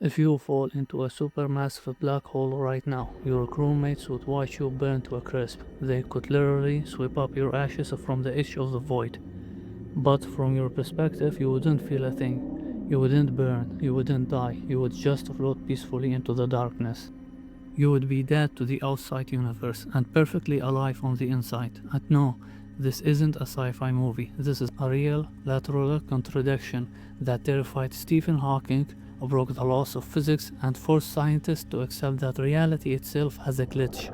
If you fall into a supermassive black hole right now, your crewmates would watch you burn to a crisp. They could literally sweep up your ashes from the edge of the void. But from your perspective, you wouldn't feel a thing. You wouldn't burn, you wouldn't die, you would just float peacefully into the darkness. You would be dead to the outside universe and perfectly alive on the inside. And no, this isn't a sci-fi movie. This is a real, lateral contradiction that terrified Stephen Hawking, broke the laws of physics, and forced scientists to accept that reality itself has a glitch.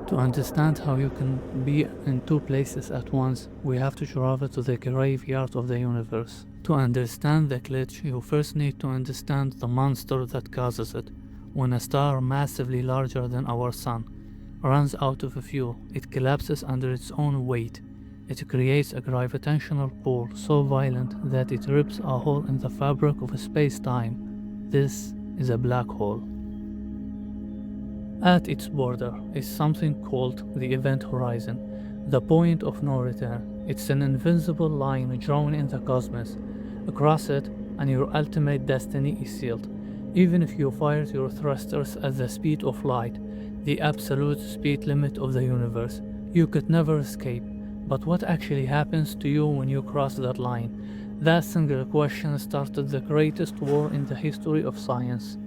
To understand how you can be in two places at once, we have to travel to the graveyard of the universe. To understand the glitch, you first need to understand the monster that causes it. When a star massively larger than our sun runs out of fuel, it collapses under its own weight. It creates a gravitational pull so violent that it rips a hole in the fabric of space-time. This is a black hole. At its border is something called the event horizon, the point of no return. It's an invincible line drawn in the cosmos. Across it, and your ultimate destiny is sealed. Even if you fired your thrusters at the speed of light, the absolute speed limit of the universe, you could never escape. But what actually happens to you when you cross that line? That single question started the greatest war in the history of science.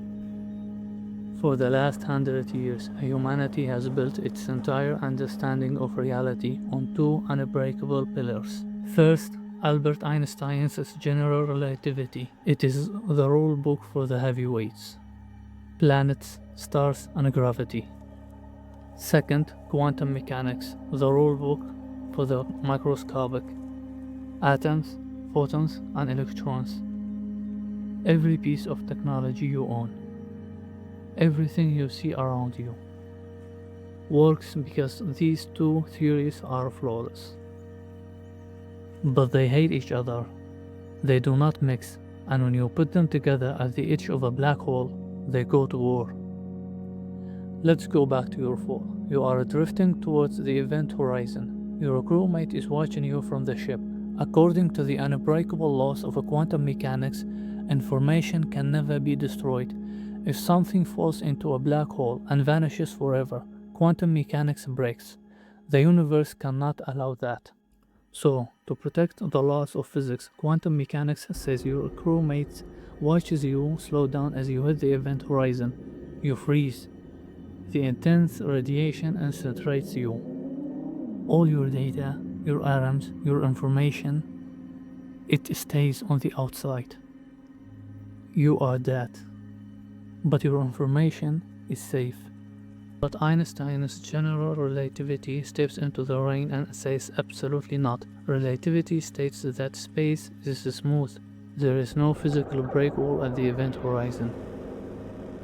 For the last 100 years, humanity has built its entire understanding of reality on two unbreakable pillars. First, Albert Einstein's general relativity. It is the rule book for the heavyweights: planets, stars, and gravity. Second, quantum mechanics, the rule book for the microscopic: atoms, photons, and electrons. Every piece of technology you own, everything you see around you, works because these two theories are flawless. But they hate each other. They do not mix, and when you put them together at the edge of a black hole, they go to war. Let's go back to your fall. You are drifting towards the event horizon. Your crewmate is watching you from the ship. According to the unbreakable laws of quantum mechanics, information can never be destroyed. If something falls into a black hole and vanishes forever, quantum mechanics breaks. The universe cannot allow that. So, to protect the laws of physics, quantum mechanics says your crewmate watches you slow down as you hit the event horizon. You freeze. The intense radiation incinerates you. All your data, your atoms, your information, it stays on the outside. You are dead. But your information is safe. But Einstein's general relativity steps into the ring and says absolutely not. Relativity states that space is smooth. There is no physical break wall at the event horizon.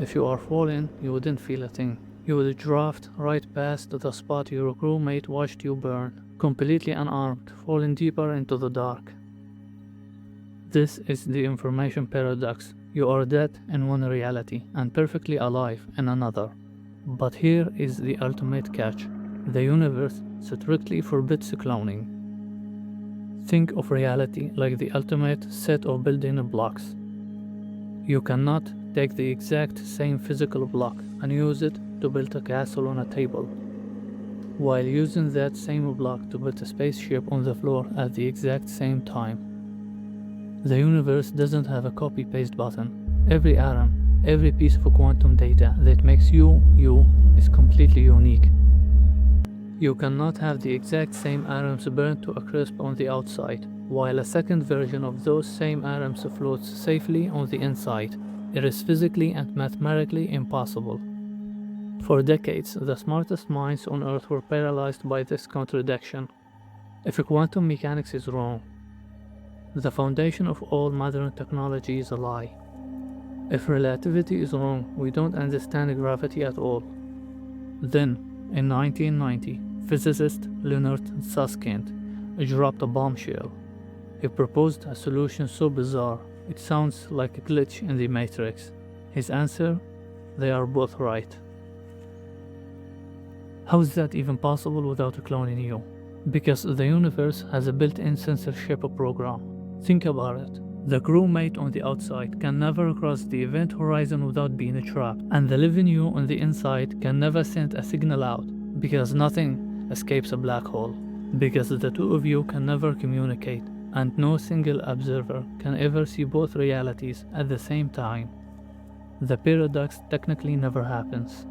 If you are falling, you wouldn't feel a thing. You would draft right past the spot your crewmate watched you burn, completely unarmed, falling deeper into the dark. This is the information paradox. You are dead in one reality and perfectly alive in another. But here is the ultimate catch. The universe strictly forbids cloning. Think of reality like the ultimate set of building blocks. You cannot take the exact same physical block and use it to build a castle on a table, while using that same block to build a spaceship on the floor at the exact same time. The universe doesn't have a copy-paste button. Every atom, every piece of quantum data that makes you, is completely unique. You cannot have the exact same atoms burned to a crisp on the outside, while a second version of those same atoms floats safely on the inside. It is physically and mathematically impossible. For decades, the smartest minds on Earth were paralyzed by this contradiction. If quantum mechanics is wrong, the foundation of all modern technology is a lie. If relativity is wrong, we don't understand gravity at all. Then, in 1990, physicist Leonard Susskind dropped a bombshell. He proposed a solution so bizarre, it sounds like a glitch in the Matrix. His answer? They are both right. How is that even possible without cloning you? Because the universe has a built-in censorship program. Think about it. The crewmate on the outside can never cross the event horizon without being trapped, and the living you on the inside can never send a signal out, because nothing escapes a black hole, because the two of you can never communicate, and no single observer can ever see both realities at the same time. The paradox technically never happens.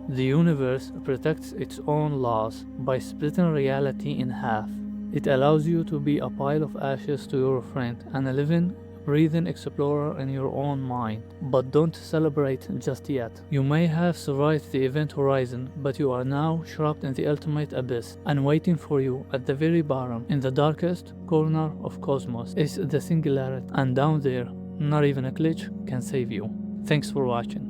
The universe protects its own laws by splitting reality in half. It allows you to be a pile of ashes to your friend and a living, breathing explorer in your own mind. But don't celebrate just yet. You may have survived the event horizon, but you are now trapped in the ultimate abyss, and waiting for you at the very bottom, in the darkest corner of cosmos, is the Singularity, and down there, not even a glitch can save you. Thanks for watching.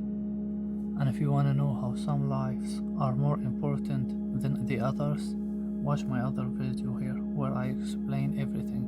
And if you want to know how some lives are more important than the others, watch my other video here where I explain everything.